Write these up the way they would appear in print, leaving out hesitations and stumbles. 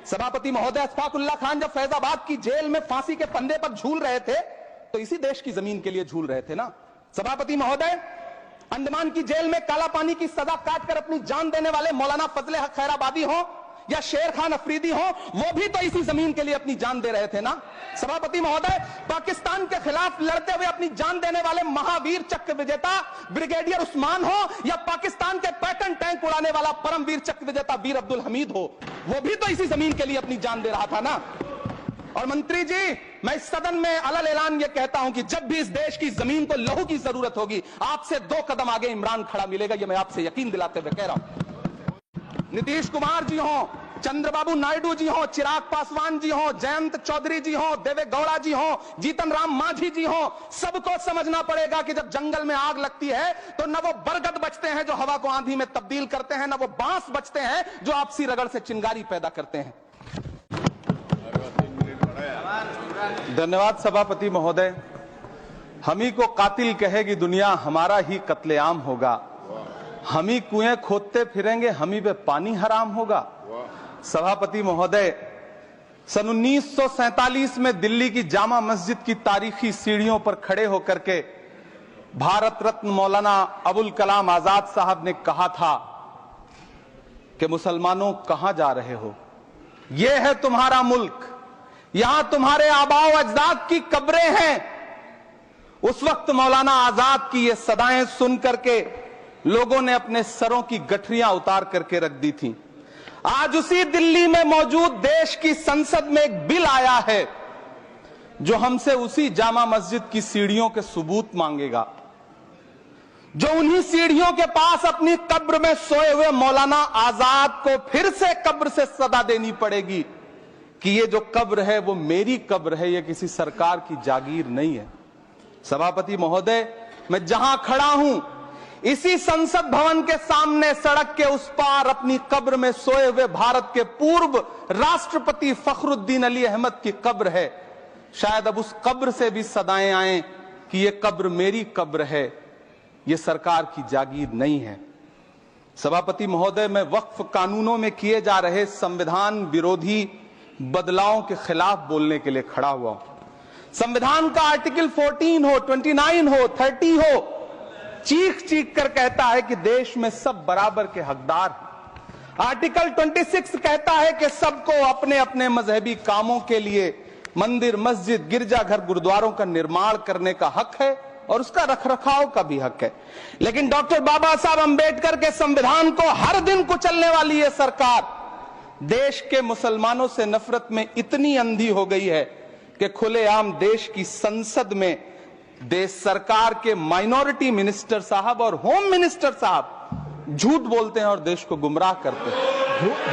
सभापति महोदय, अशफाकुल्लाह खान जब फैजाबाद की जेल में फांसी के फंदे पर झूल रहे थे तो इसी देश की जमीन के लिए झूल रहे थे ना। सभापति महोदय, अंडमान की जेल में काला पानी की सजा काटकर अपनी जान देने वाले मौलाना फजले हक खैराबादी हो या शेर खान अफरीदी हो, वो भी तो इसी जमीन के लिए अपनी जान दे रहे थे ना। सभापति महोदय, पाकिस्तान के खिलाफ लड़ते हुए अपनी जान देने वाले महावीर चक्र विजेता ब्रिगेडियर उस्मान हो या पाकिस्तान के पैटर्न टैंक उड़ाने वाला परमवीर चक्र विजेता वीर अब्दुल हमीद हो, वो भी तो इसी जमीन के लिए अपनी जान दे रहा था ना। और मंत्री जी, मैं इस सदन में अलग ऐलान ये कहता हूं कि जब भी इस देश की जमीन को लहू की जरूरत होगी, आपसे 2 कदम आगे इमरान खड़ा मिलेगा, ये मैं आपसे यकीन दिलाते हुए कह रहा हूं। नीतीश कुमार जी हो, चंद्रबाबू नायडू जी हो, चिराग पासवान जी हो, जयंत चौधरी जी हो, देवे गौड़ा जी हो, जीतन राम मांझी जी हो, सबको समझना पड़ेगा कि जब जंगल में आग लगती है तो न वो बरगद बचते हैं जो हवा को आंधी में तब्दील करते हैं, न वो बांस बचते हैं जो आपसी रगड़ से चिंगारी पैदा करते हैं। धन्यवाद सभापति महोदय। हम ही को कातिल कहेगी दुनिया, हमारा ही कत्लेआम होगा। हम ही कुएं खोदते फिरेंगे, हम ही पे पानी हराम होगा। सभापति महोदय, सन 1947 में दिल्ली की जामा मस्जिद की तारीखी सीढ़ियों पर खड़े होकर के भारत रत्न मौलाना अबुल कलाम आजाद साहब ने कहा था कि मुसलमानों कहां जा रहे हो, यह है तुम्हारा मुल्क, यहां तुम्हारे आबाओ अजदाद की कब्रें हैं। उस वक्त मौलाना आजाद की ये सदाएं सुन करके लोगों ने अपने सरों की गठरियां उतार करके रख दी थी। आज उसी दिल्ली में मौजूद देश की संसद में एक बिल आया है जो हमसे उसी जामा मस्जिद की सीढ़ियों के सबूत मांगेगा, जो उन्हीं सीढ़ियों के पास अपनी कब्र में सोए हुए मौलाना आजाद को फिर से कब्र से सदा देनी पड़ेगी कि ये जो कब्र है वो मेरी कब्र है, ये किसी सरकार की जागीर नहीं है। सभापति महोदय, मैं जहां खड़ा हूं इसी संसद भवन के सामने सड़क के उस पार अपनी कब्र में सोए हुए भारत के पूर्व राष्ट्रपति फखरुद्दीन अली अहमद की कब्र है। शायद अब उस कब्र से भी सदाएं आए कि ये कब्र मेरी कब्र है, ये सरकार की जागीर नहीं है। सभापति महोदय, मैं वक्फ कानूनों में किए जा रहे संविधान विरोधी बदलावों के खिलाफ बोलने के लिए खड़ा हुआ हूं। संविधान का आर्टिकल 14 हो, 29 हो, 30 हो, चीख चीख कर कहता है कि देश में सब बराबर के हकदार हैं। आर्टिकल 26 कहता है कि सबको अपने अपने मजहबी कामों के लिए मंदिर, मस्जिद, गिरजाघर, गुरुद्वारों का निर्माण करने का हक है और उसका रखरखाव का भी हक है। लेकिन डॉक्टर बाबा साहब अंबेडकर के संविधान को हर दिन कुचलने वाली ये सरकार देश के मुसलमानों से नफरत में इतनी अंधी हो गई है कि खुलेआम देश की संसद में देश सरकार के माइनॉरिटी मिनिस्टर साहब और होम मिनिस्टर साहब झूठ बोलते हैं और देश को गुमराह करते हैं,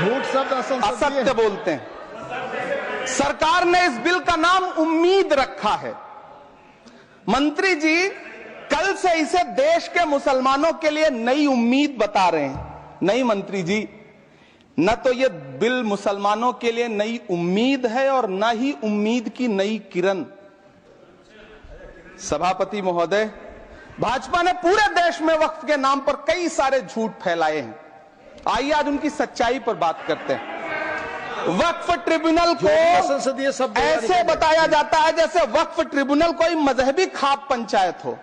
झूठ शब्द असत्य बोलते हैं। सरकार ने इस बिल का नाम उम्मीद रखा है। मंत्री जी, कल से इसे देश के मुसलमानों के लिए नई उम्मीद बता रहे हैं। नहीं मंत्री जी, न तो ये बिल मुसलमानों के लिए नई उम्मीद है और न ही उम्मीद की नई किरण। सभापति महोदय, भाजपा ने पूरे देश में वक्फ के नाम पर कई सारे झूठ फैलाए हैं। आइए आज उनकी सच्चाई पर बात करते हैं। वक्फ ट्रिब्यूनल को ऐसे बताया जाता है जैसे वक्फ ट्रिब्यूनल कोई मजहबी खाप पंचायत हो।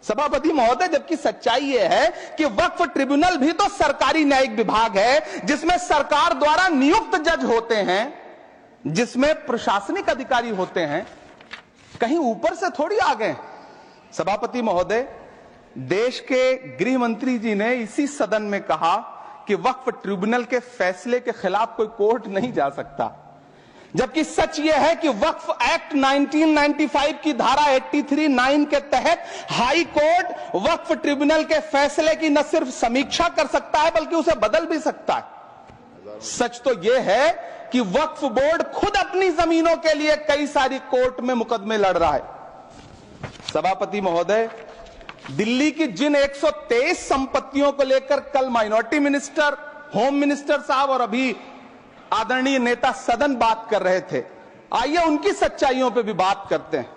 सभापति महोदय, जबकि सच्चाई यह है कि वक्फ ट्रिब्यूनल भी तो सरकारी न्यायिक विभाग है जिसमें सरकार द्वारा नियुक्त जज होते हैं, जिसमें प्रशासनिक अधिकारी होते हैं, कहीं ऊपर से थोड़ी आ गए। सभापति महोदय, देश के गृह मंत्री जी ने इसी सदन में कहा कि वक्फ ट्रिब्यूनल के फैसले के खिलाफ कोई कोर्ट नहीं जा सकता, जबकि सच यह है कि वक्फ एक्ट 1995 की धारा 83(9) के तहत हाई कोर्ट वक्फ ट्रिब्यूनल के फैसले की न सिर्फ समीक्षा कर सकता है बल्कि उसे बदल भी सकता है। सच तो यह है कि वक्फ बोर्ड खुद अपनी जमीनों के लिए कई सारी कोर्ट में मुकदमे लड़ रहा है। सभापति महोदय, दिल्ली की जिन 123 संपत्तियों को लेकर कल माइनॉरिटी मिनिस्टर, होम मिनिस्टर साहब और अभी आदरणीय नेता सदन बात कर रहे थे, आइए उनकी सच्चाइयों पे भी बात करते हैं।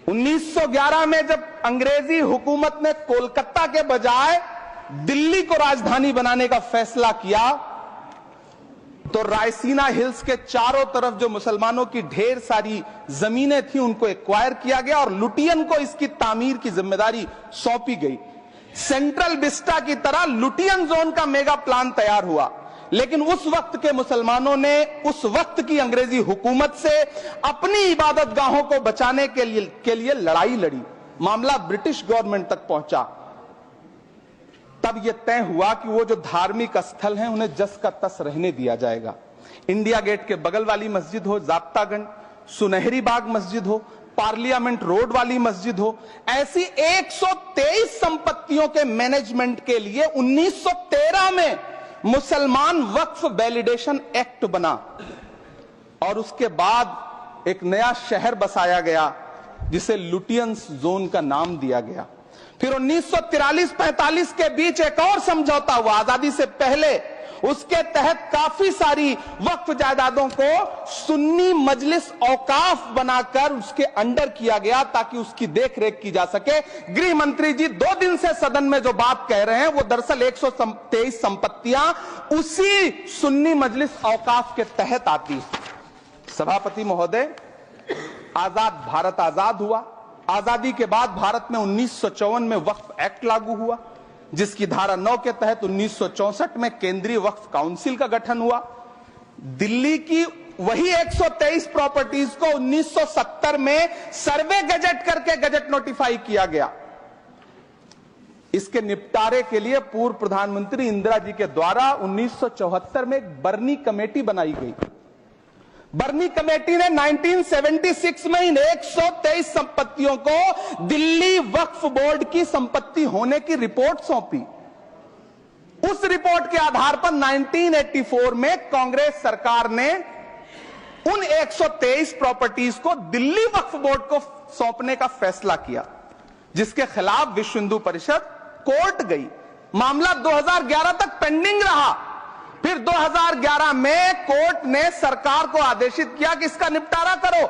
1911 में जब अंग्रेजी हुकूमत ने कोलकाता के बजाय दिल्ली को राजधानी बनाने का फैसला किया तो रायसीना हिल्स के चारों तरफ जो मुसलमानों की ढेर सारी जमीनें थी उनको एक्वायर किया गया और लुटियन को इसकी तामीर की जिम्मेदारी सौंपी गई। सेंट्रल विस्टा की तरह लुटियन जोन का मेगा प्लान तैयार हुआ, लेकिन उस वक्त के मुसलमानों ने उस वक्त की अंग्रेजी हुकूमत से अपनी इबादत गाहों को बचाने के लिए लड़ाई लड़ी। मामला ब्रिटिश गवर्नमेंट तक पहुंचा। तब यह तय हुआ कि वो जो धार्मिक स्थल हैं उन्हें जस का तस रहने दिया जाएगा। इंडिया गेट के बगल वाली मस्जिद हो, जाप्तागंज, सुनहरी बाग मस्जिद हो, पार्लियामेंट रोड वाली मस्जिद हो, ऐसी 123 संपत्तियों के मैनेजमेंट के लिए 1913 में मुसलमान वक्फ वैलिडेशन एक्ट बना और उसके बाद एक नया शहर बसाया गया जिसे लुटियंस जोन का नाम दिया गया। फिर 1943-45 के बीच एक और समझौता हुआ आजादी से पहले, उसके तहत काफी सारी वक्फ जायदादों को सुन्नी मजलिस औकाफ बनाकर उसके अंडर किया गया ताकि उसकी देखरेख की जा सके। गृह मंत्री जी 2 दिन से सदन में जो बात कह रहे हैं वो दरअसल 123 संपत्तियां उसी सुन्नी मजलिस औकाफ के तहत आती। सभापति महोदय, आजाद भारत आजाद हुआ। आजादी के बाद भारत में 1954 में वक्फ एक्ट लागू हुआ, जिसकी धारा 9 के तहत 1964 में केंद्रीय वक्फ काउंसिल का गठन हुआ। दिल्ली की वही 123 प्रॉपर्टीज को 1970 में सर्वे गजट करके गजट नोटिफाई किया गया। इसके निपटारे के लिए पूर्व प्रधानमंत्री इंदिरा जी के द्वारा 1974 में एक बर्नी कमेटी बनाई गई। बर्नी कमेटी ने 1976 में इन 123 संपत्तियों को दिल्ली वक्फ बोर्ड की संपत्ति होने की रिपोर्ट सौंपी। उस रिपोर्ट के आधार पर 1984 में कांग्रेस सरकार ने उन 123 प्रॉपर्टीज को दिल्ली वक्फ बोर्ड को सौंपने का फैसला किया, जिसके खिलाफ विश्व हिंदू परिषद कोर्ट गई। मामला 2011 तक पेंडिंग रहा। फिर 2011 में कोर्ट ने सरकार को आदेशित किया कि इसका निपटारा करो।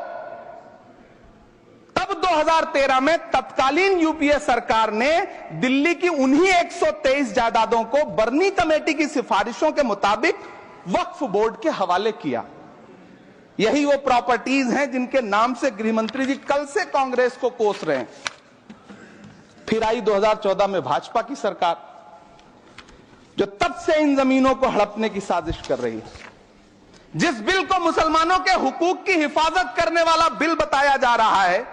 तब 2013 में तत्कालीन यूपीए सरकार ने दिल्ली की उन्हीं 123 जायदादों को बर्नी कमेटी की सिफारिशों के मुताबिक वक्फ बोर्ड के हवाले किया। यही वो प्रॉपर्टीज हैं जिनके नाम से गृहमंत्री जी कल से कांग्रेस को कोस रहे हैं। फिर आई 2014 में भाजपा की सरकार, जो तब से इन जमीनों को हड़पने की साजिश कर रही है। जिस बिल को मुसलमानों के हुकूक की हिफाजत करने वाला बिल बताया जा रहा है,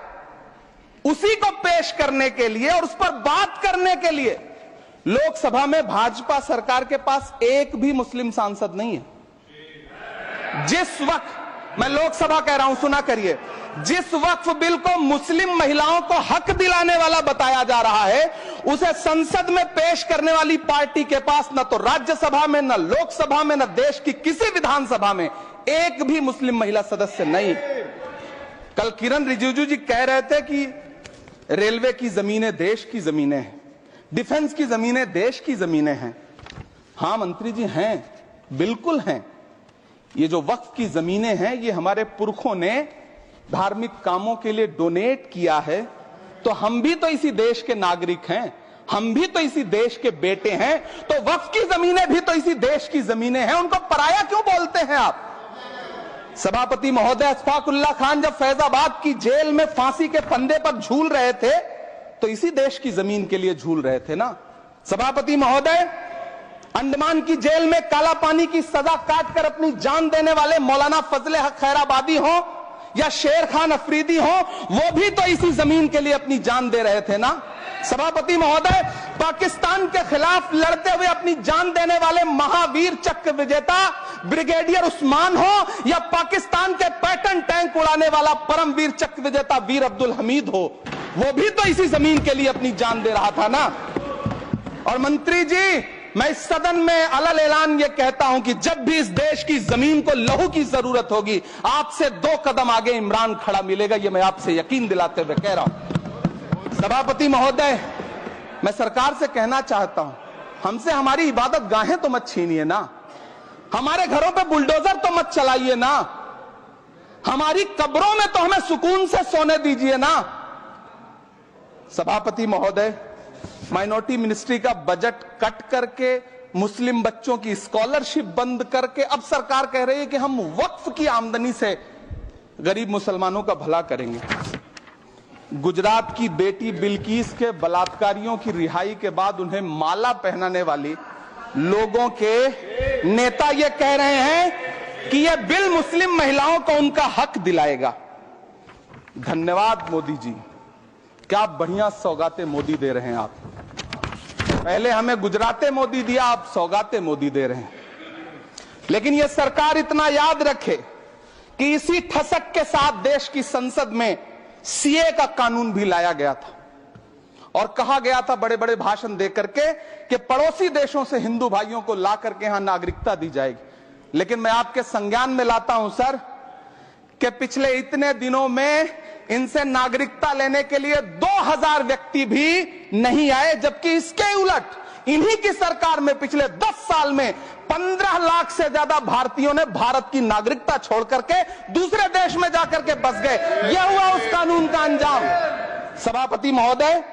उसी को पेश करने के लिए और उस पर बात करने के लिए लोकसभा में भाजपा सरकार के पास एक भी मुस्लिम सांसद नहीं है। जिस वक्त, मैं लोकसभा कह रहा हूं, सुना करिए, जिस वक्फ बिल को मुस्लिम महिलाओं को हक दिलाने वाला बताया जा रहा है, उसे संसद में पेश करने वाली पार्टी के पास न तो राज्यसभा में, न लोकसभा में, न देश की किसी विधानसभा में एक भी मुस्लिम महिला सदस्य नहीं। कल किरण रिजिजू जी कह रहे थे कि रेलवे की जमीनें देश की जमीनें हैं, डिफेंस की जमीनें देश की जमीनें हैं। हां मंत्री जी, हैं, बिल्कुल हैं। ये जो वक्फ की जमीनें हैं, ये हमारे पुरखों ने धार्मिक कामों के लिए डोनेट किया है, तो हम भी तो इसी देश के नागरिक हैं, हम भी तो इसी देश के बेटे हैं, तो वक्फ की जमीनें भी तो इसी देश की जमीनें हैं। उनको पराया क्यों बोलते हैं आप? सभापति महोदय, अशफाकुल्लाह खान जब फैजाबाद की जेल में फांसी के फंदे पर झूल रहे थे, तो इसी देश की जमीन के लिए झूल रहे थे ना। सभापति महोदय, अंडमान की जेल में काला पानी की सजा काटकर अपनी जान देने वाले मौलाना फजले हक खैराबादी हो या शेर खान अफरीदी हो, वो भी तो इसी जमीन के लिए अपनी जान दे रहे थे ना। सभापति महोदय, पाकिस्तान के खिलाफ लड़ते हुए अपनी जान देने वाले महावीर चक्र विजेता ब्रिगेडियर उस्मान हो या पाकिस्तान के पैटर्न टैंक उड़ाने वाला परमवीर चक्र विजेता वीर अब्दुल हमीद हो, वो भी तो इसी जमीन के लिए अपनी जान दे रहा था ना। और मंत्री जी, मैं इस सदन में अलल ऐलान ये कहता हूं कि जब भी इस देश की जमीन को लहू की जरूरत होगी, आपसे 2 कदम आगे इमरान खड़ा मिलेगा, ये मैं आपसे यकीन दिलाते हुए कह रहा हूं। सभापति महोदय, मैं सरकार से कहना चाहता हूं, हमसे हमारी इबादत गाहें तो मत छीनिए ना, हमारे घरों पे बुलडोजर तो मत चलाइए ना, हमारी कब्रों में तो हमें सुकून से सोने दीजिए ना। सभापति महोदय, माइनॉरिटी मिनिस्ट्री का बजट कट करके मुस्लिम बच्चों की स्कॉलरशिप बंद करके अब सरकार कह रही है कि हम वक्फ की आमदनी से गरीब मुसलमानों का भला करेंगे। गुजरात की बेटी बिल्किस के बलात्कारियों की रिहाई के बाद उन्हें माला पहनाने वाली लोगों के नेता ये कह रहे हैं कि यह बिल मुस्लिम महिलाओं को उनका हक दिलाएगा। धन्यवाद मोदी जी, क्या बढ़िया सौगातें मोदी दे रहे हैं आप। पहले हमें गुजराते मोदी दिया, आप सौगाते मोदी दे रहे हैं। लेकिन यह सरकार इतना याद रखे कि इसी ठसक के साथ देश की संसद में सीए का कानून भी लाया गया था और कहा गया था बड़े बड़े भाषण देकर के कि पड़ोसी देशों से हिंदू भाइयों को ला करके यहां नागरिकता दी जाएगी। लेकिन मैं आपके संज्ञान में लाता हूं सर कि पिछले इतने दिनों में इनसे नागरिकता लेने के लिए 2000 व्यक्ति भी नहीं आए, जबकि इसके उलट इन्हीं की सरकार में पिछले 10 साल में 15 लाख से ज्यादा भारतीयों ने भारत की नागरिकता छोड़ करके दूसरे देश में जाकर के बस गए। यह हुआ उस कानून का अंजाम। सभापति महोदय,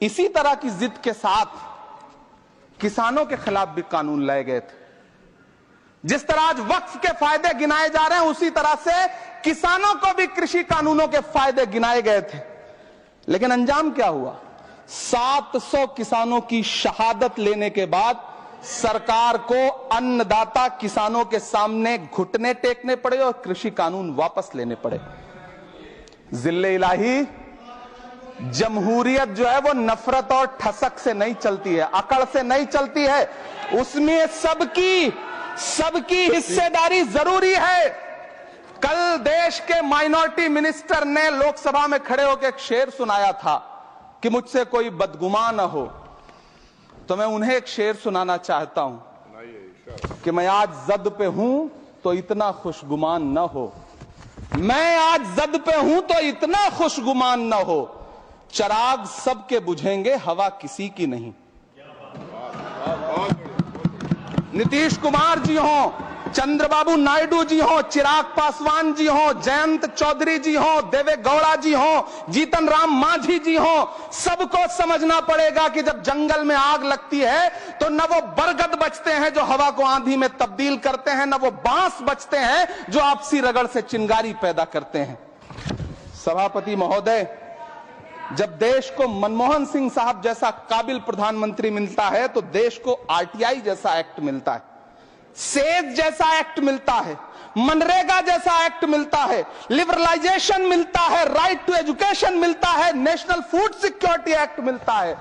इसी तरह की जिद के साथ किसानों के खिलाफ भी कानून लाए गए थे। जिस तरह आज वक्फ के फायदे गिनाए जा रहे हैं, उसी तरह से किसानों को भी कृषि कानूनों के फायदे गिनाए गए थे। लेकिन अंजाम क्या हुआ? 700 किसानों की शहादत लेने के बाद सरकार को अन्नदाता किसानों के सामने घुटने टेकने पड़े और कृषि कानून वापस लेने पड़े। जिल्ले इलाही, जमहूरियत जो है वो नफरत और ठसक से नहीं चलती है, अकड़ से नहीं चलती है, उसमें सबकी हिस्सेदारी जरूरी है। कल देश के माइनॉरिटी मिनिस्टर ने लोकसभा में खड़े होकर एक शेर सुनाया था कि मुझसे कोई बदगुमान न हो, तो मैं उन्हें एक शेर सुनाना चाहता हूं कि मैं आज जद पे हूं तो इतना खुशगुमान न हो, मैं आज जद पे हूं तो इतना खुशगुमान न हो, चराग सबके बुझेंगे हवा किसी की नहीं। नीतीश कुमार जी हो, चंद्रबाबू नायडू जी हो, चिराग पासवान जी हो, जयंत चौधरी जी हो, देवे गौड़ा जी हो, जीतन राम मांझी जी हो, सबको समझना पड़ेगा कि जब जंगल में आग लगती है तो न वो बरगद बचते हैं जो हवा को आंधी में तब्दील करते हैं, न वो बांस बचते हैं जो आपसी रगड़ से चिंगारी पैदा करते हैं। सभापति महोदय, जब देश को मनमोहन सिंह साहब जैसा काबिल प्रधानमंत्री मिलता है तो देश को आरटीआई जैसा एक्ट मिलता है, सेज जैसा एक्ट मिलता है, मनरेगा जैसा एक्ट मिलता है, लिबरलाइजेशन मिलता है, राइट टू एजुकेशन मिलता है, नेशनल फूड सिक्योरिटी एक्ट मिलता है।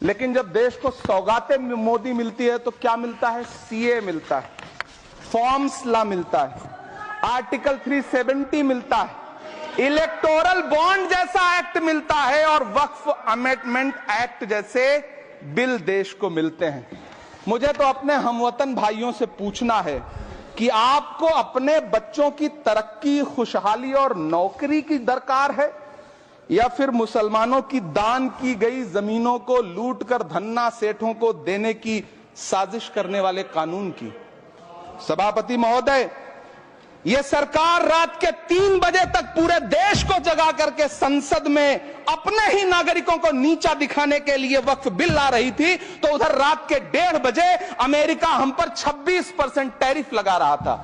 लेकिन जब देश को सौगातें मोदी मिलती है तो क्या मिलता है? सीए मिलता है, फॉर्म्स लॉ मिलता है, आर्टिकल 370 मिलता है, इलेक्टोरल बॉन्ड जैसा एक्ट मिलता है और वक्फ अमेंडमेंट एक्ट जैसे बिल देश को मिलते हैं। मुझे तो अपने हमवतन भाइयों से पूछना है कि आपको अपने बच्चों की तरक्की, खुशहाली और नौकरी की दरकार है या फिर मुसलमानों की दान की गई जमीनों को लूट कर धन्ना सेठों को देने की साजिश करने वाले कानून की? सभापति महोदय, यह सरकार रात के 3 बजे तक पूरे देश को जगा करके संसद में अपने ही नागरिकों को नीचा दिखाने के लिए वक्फ बिल ला रही थी, तो उधर रात के 1:30 बजे अमेरिका हम पर 26% टैरिफ लगा रहा था।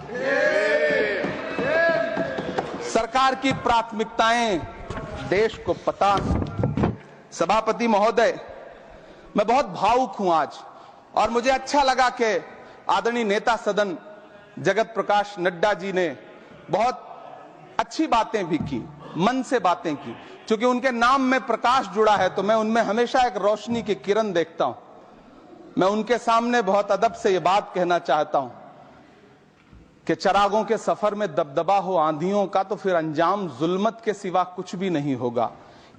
सरकार की प्राथमिकताएं देश को पता। सभापति महोदय, मैं बहुत भावुक हूं आज और मुझे अच्छा लगा कि आदरणीय नेता सदन जगत प्रकाश नड्डा जी ने बहुत अच्छी बातें भी की, मन से बातें की। क्योंकि उनके नाम में प्रकाश जुड़ा है तो मैं उनमें हमेशा एक रोशनी की किरण देखता हूं। मैं उनके सामने बहुत अदब से ये बात कहना चाहता हूं कि चरागों के सफर में दबदबा हो आंधियों का तो फिर अंजाम जुल्मत के सिवा कुछ भी नहीं होगा।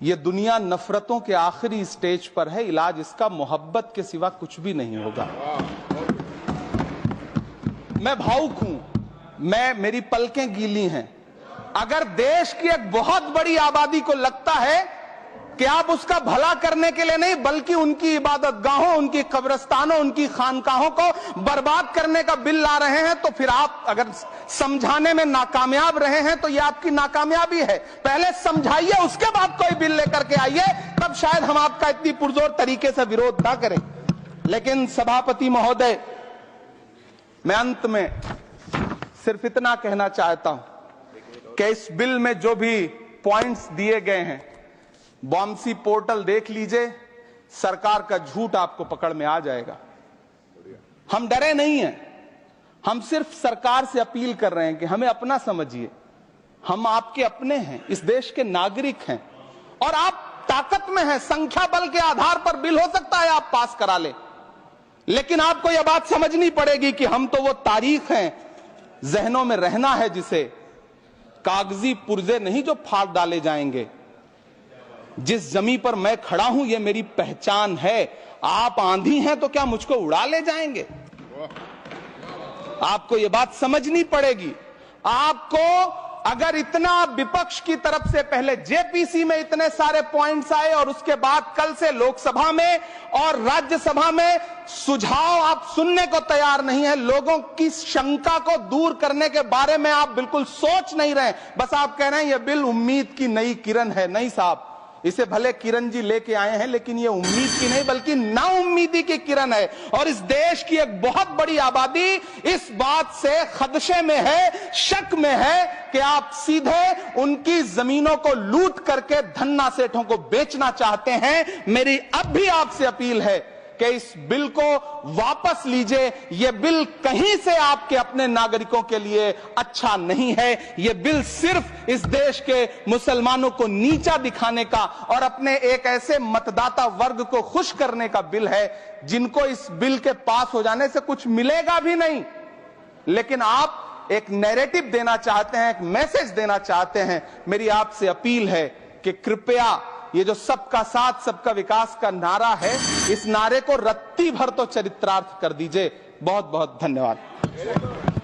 ये दुनिया नफरतों के आखिरी स्टेज पर है, इलाज इसका मोहब्बत के सिवा कुछ भी नहीं होगा। मैं भावुक हूं, मेरी पलकें गीली हैं। अगर देश की एक बहुत बड़ी आबादी को लगता है कि आप उसका भला करने के लिए नहीं बल्कि उनकी इबादतगाहों, उनकी कब्रिस्तानों, उनकी खानकाहों को बर्बाद करने का बिल ला रहे हैं, तो फिर आप अगर समझाने में नाकामयाब रहे हैं तो यह आपकी नाकामयाबी है। पहले समझाइए, उसके बाद कोई बिल लेकर के आइए, तब शायद हम आपका इतनी पुरजोर तरीके से विरोध ना करें। लेकिन सभापति महोदय, मैं अंत में सिर्फ इतना कहना चाहता हूं कि इस बिल में जो भी पॉइंट्स दिए गए हैं, बॉम्सी पोर्टल देख लीजिए, सरकार का झूठ आपको पकड़ में आ जाएगा। हम डरे नहीं हैं, हम सिर्फ सरकार से अपील कर रहे हैं कि हमें अपना समझिए। हम आपके अपने हैं, इस देश के नागरिक हैं और आप ताकत में हैं। संख्या बल के आधार पर बिल हो सकता है आप पास करा ले, लेकिन आपको यह बात समझनी पड़ेगी कि हम तो वो तारीख हैं, जहनों में रहना है जिसे, कागजी पुर्जे नहीं जो फाड़ डाले जाएंगे। जिस जमीन पर मैं खड़ा हूं ये मेरी पहचान है। आप आंधी हैं तो क्या मुझको उड़ा ले जाएंगे? आपको यह बात समझनी पड़ेगी। आपको अगर इतना विपक्ष की तरफ से पहले जेपीसी में इतने सारे पॉइंट्स आए और उसके बाद कल से लोकसभा में और राज्यसभा में सुझाव आप सुनने को तैयार नहीं है, लोगों की शंका को दूर करने के बारे में आप बिल्कुल सोच नहीं रहे, बस आप कह रहे हैं यह बिल उम्मीद की नई किरण है। नहीं साहब, इसे भले किरण जी लेके आए हैं, लेकिन ये उम्मीद की नहीं बल्कि नाउम्मीदी की किरण है। और इस देश की एक बहुत बड़ी आबादी इस बात से खदशे में है, शक में है कि आप सीधे उनकी जमीनों को लूट करके धन्ना सेठों को बेचना चाहते हैं। मेरी अब भी आपसे अपील है कि इस बिल को वापस लीजिए। यह बिल कहीं से आपके अपने नागरिकों के लिए अच्छा नहीं है। यह बिल सिर्फ इस देश के मुसलमानों को नीचा दिखाने का और अपने एक ऐसे मतदाता वर्ग को खुश करने का बिल है जिनको इस बिल के पास हो जाने से कुछ मिलेगा भी नहीं। लेकिन आप एक नैरेटिव देना चाहते हैं, एक मैसेज देना चाहते हैं। मेरी आपसे अपील है कि कृपया ये जो सबका साथ सबका विकास का नारा है, इस नारे को रत्ती भर तो चरित्रार्थ कर दीजिए। बहुत बहुत धन्यवाद।